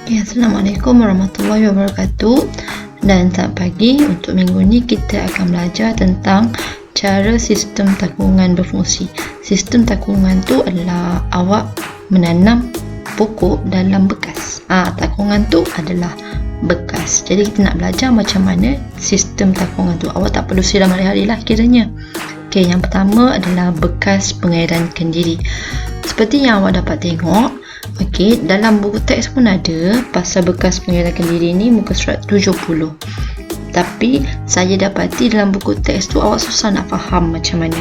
Assalamualaikum warahmatullahi wabarakatuh. Dan selamat pagi. Untuk minggu ni kita akan belajar tentang cara sistem takungan berfungsi. Sistem takungan tu adalah awak menanam pokok dalam bekas. Takungan tu adalah bekas. Jadi kita nak belajar macam mana sistem takungan tu. Awak tak perlu siram hari-hari lah kiranya. Okey, yang pertama adalah bekas pengairan kendiri. Seperti yang awak dapat tengok, okey, dalam buku teks pun ada pasal bekas pengairan kendiri ni muka surat 70. Tapi saya dapati dalam buku teks tu awak susah nak faham macam mana.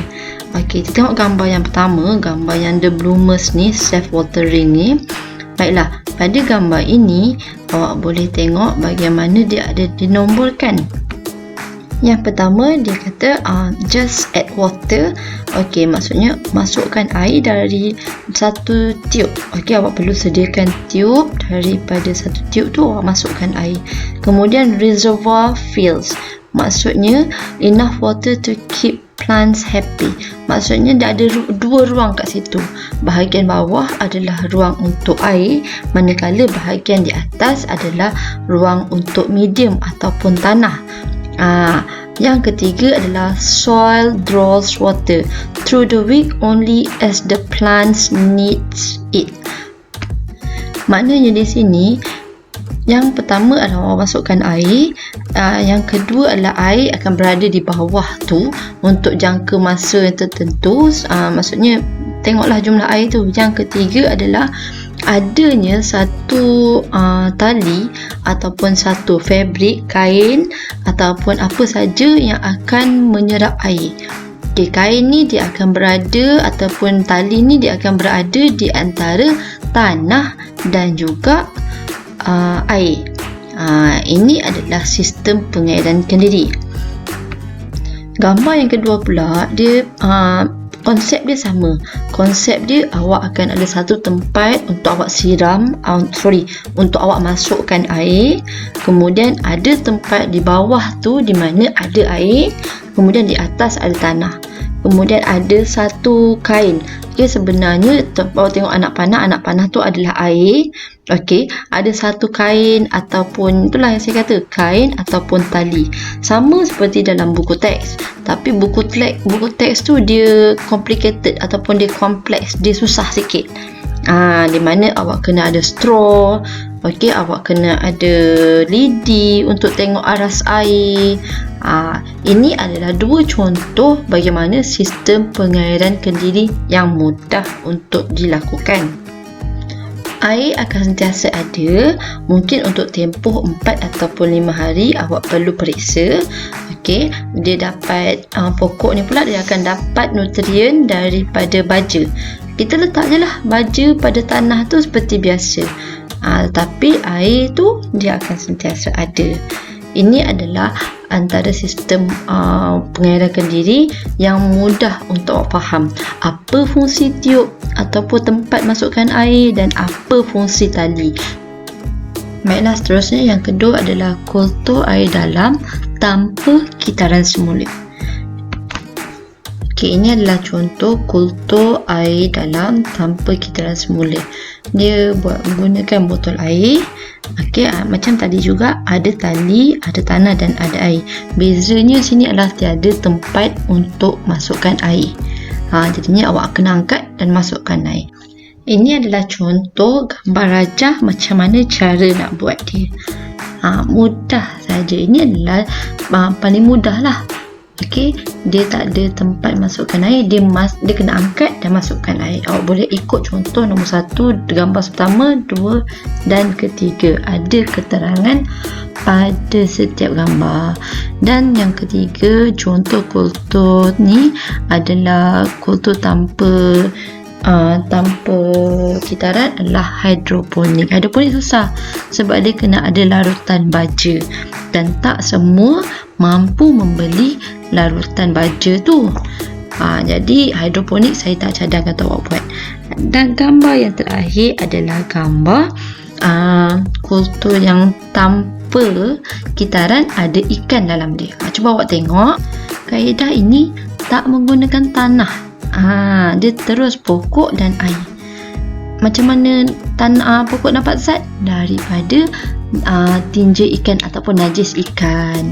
Okey, kita tengok gambar yang pertama, gambar yang the bloomers ni, self watering ni. Baiklah, pada gambar ini awak boleh tengok bagaimana dia ada dinomborkan. Yang pertama dia kata just add water. Okey, maksudnya masukkan air dari satu tiub. Okey, awak perlu sediakan tiub. Daripada satu tiub tu awak masukkan air. Kemudian reservoir fills, maksudnya enough water to keep plants happy. Maksudnya dia ada dua ruang kat situ. Bahagian bawah adalah ruang untuk air, manakala bahagian di atas adalah ruang untuk medium ataupun tanah. Yang ketiga adalah soil draws water through the week only as the plants needs it. Maknanya di sini yang pertama adalah awak masukkan air, yang kedua adalah air akan berada di bawah tu untuk jangka masa yang tertentu. Maksudnya tengoklah jumlah air tu. Yang ketiga adalah adanya satu tali ataupun satu fabrik, kain ataupun apa saja yang akan menyerap air. Okay, kain ni dia akan berada ataupun tali ni dia akan berada di antara tanah dan juga air. Ini adalah sistem pengairan kendiri. Gambar yang kedua pula, dia konsep dia sama. Konsep dia awak akan ada satu tempat untuk awak siram, untuk awak masukkan air. Kemudian ada tempat di bawah tu di mana ada air. Kemudian di atas ada tanah. Kemudian ada satu kain. Okey, sebenarnya awak tengok anak panah tu adalah air. Okey, ada satu kain ataupun itulah yang saya kata, kain ataupun tali. Sama seperti dalam buku teks. Tapi buku teks tu dia complicated ataupun dia kompleks, dia susah sikit. Di mana awak kena ada straw, okey, awak kena ada lidi untuk tengok aras air. Ini adalah dua contoh bagaimana sistem pengairan kendiri yang mudah untuk dilakukan. Air akan sentiasa ada, mungkin untuk tempoh 4 ataupun 5 hari awak perlu periksa. Okey, dia dapat pokok ni pula dia akan dapat nutrien daripada baja. Kita letak je lah baja pada tanah tu seperti biasa. Tapi air tu dia akan sentiasa ada. Ini adalah antara sistem pengairan kendiri yang mudah untuk awak faham. Apa fungsi tiub ataupun tempat masukkan air dan apa fungsi tali. Baiklah, seterusnya yang kedua adalah kultur air dalam tanpa kitaran semula. Okey, ini adalah contoh kultur air dalam tanpa kitaran semula. Dia menggunakan botol air. Okey, macam tadi juga ada tali, ada tanah dan ada air. Bezanya sini adalah tiada tempat untuk masukkan air. Jadinya awak kena angkat dan masukkan air. Ini adalah contoh gambar rajah macam mana cara nak buat dia. Mudah saja. Ini adalah paling mudah lah. Okey, dia tak ada tempat masukkan air, dia kena angkat dan masukkan air. Awak boleh ikut contoh nombor 1, gambar pertama, 2 dan ketiga. Ada keterangan pada setiap gambar. Dan yang ketiga, contoh kultur ni adalah kultur tanpa kitaran adalah hidroponik. Hidroponik susah sebab dia kena ada larutan baja dan tak semua mampu membeli larutan baja tu. Jadi hidroponik saya tak cadangkan untuk awak buat. Dan gambar yang terakhir adalah gambar kultur yang tanpa kitaran, ada ikan dalam dia. Cuba awak tengok, kaedah ini tak menggunakan tanah. Dia terus pokok dan air. macam mana pokok dapat zat? Daripada tinja ikan ataupun najis ikan.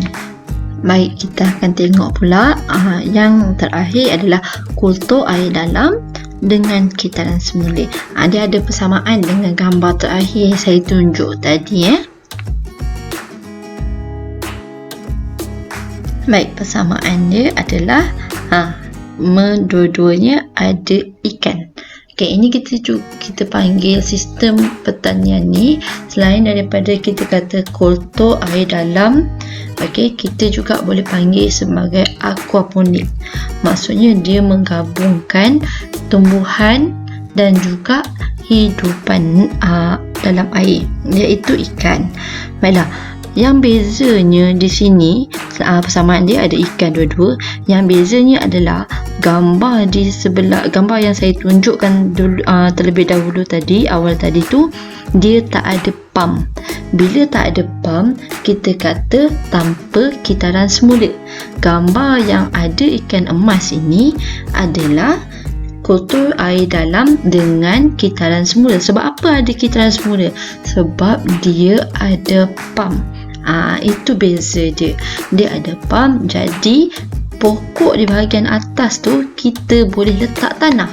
Baik, kita akan tengok pula yang terakhir adalah kultur air dalam dengan kitaran semula. Dia ada persamaan dengan gambar terakhir saya tunjuk tadi. Baik, persamaan dia adalah dua-duanya ada ikan. Okey, ini kita panggil sistem pertanian ni, selain daripada kita kata kultur air dalam, okey, kita juga boleh panggil sebagai aquaponik. Maksudnya dia menggabungkan tumbuhan dan juga hidupan dalam air, iaitu ikan. Baiklah, yang bezanya di sini, persamaan dia ada ikan dua-dua. Yang bezanya adalah gambar di sebelah, gambar yang saya tunjukkan dulu, terlebih dahulu tadi, awal tadi tu, dia tak ada pump. Bila tak ada pump, kita kata tanpa kitaran semula. Gambar yang ada ikan emas ini adalah kultur air dalam dengan kitaran semula. Sebab apa ada kitaran semula? Sebab dia ada pump. Itu beza dia. Dia ada pump, jadi pokok di bahagian atas tu kita boleh letak tanah.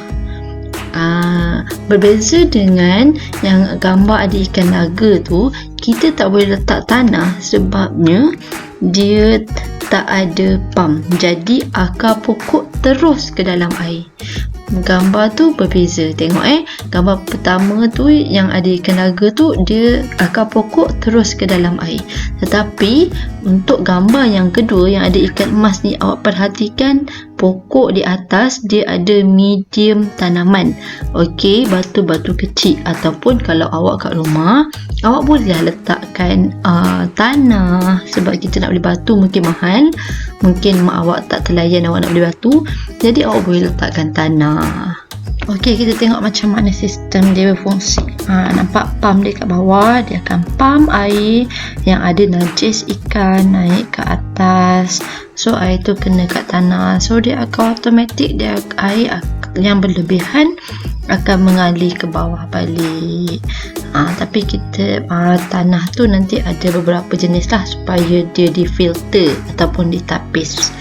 Berbeza dengan yang gambar ada ikan naga tu, kita tak boleh letak tanah sebabnya dia tak ada pump. Jadi akar pokok terus ke dalam air. Gambar tu berbeza. Tengok gambar pertama tu yang ada ikan naga tu, dia akar pokok terus ke dalam air. Tetapi untuk gambar yang kedua yang ada ikan emas ni, awak perhatikan pokok di atas dia ada medium tanaman. Okey, batu-batu kecil, ataupun kalau awak kat rumah, awak boleh letakkan tanah. Sebab kita nak beli batu mungkin mahal, mungkin mak awak tak terlayan awak nak beli batu, jadi awak boleh letakkan tanah. Okey, kita tengok macam mana sistem dia berfungsi. Nampak pump dia kat bawah, dia akan pump air yang ada najis ikan naik ke atas. So air tu kena kat tanah, so dia akan automatik, dia air yang berlebihan akan mengalir ke bawah balik. Tapi kita tanah tu nanti ada beberapa jenis lah supaya dia difilter ataupun ditapis.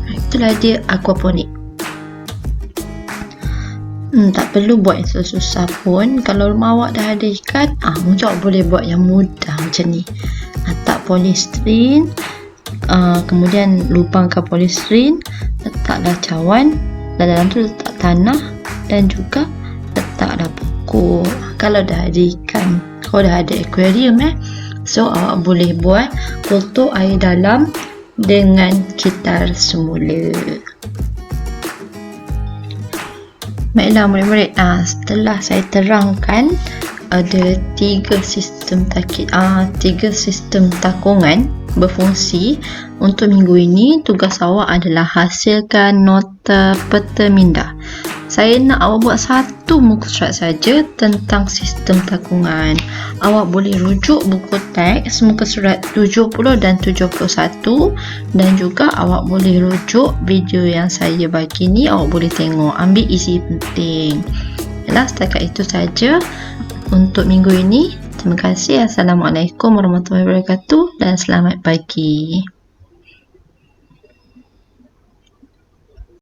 Itulah dia aquaponik. Tak perlu buat yang susah pun. Kalau rumah awak dah ada ikan, mungkin awak boleh buat yang mudah macam ni. Letak polystyrene, kemudian lubangkan polystyrene, letaklah cawan, dan dalam tu letak tanah, dan juga letaklah pokok. Kalau dah ada ikan, kalau dah ada aquarium so awak boleh buat kultur air dalam dengan kitar semula. Baiklah murid-murid, setelah saya terangkan ada tiga sistem takungan berfungsi untuk minggu ini, tugas awak adalah hasilkan nota peta minda. Saya nak awak buat satu muka surat saja tentang sistem takungan. Awak boleh rujuk buku teks muka surat 70 dan 71, dan juga awak boleh rujuk video yang saya bagi ni, awak boleh tengok, ambil isi penting. Setakat itu saja untuk minggu ini. Terima kasih. Assalamualaikum warahmatullahi wabarakatuh dan selamat pagi.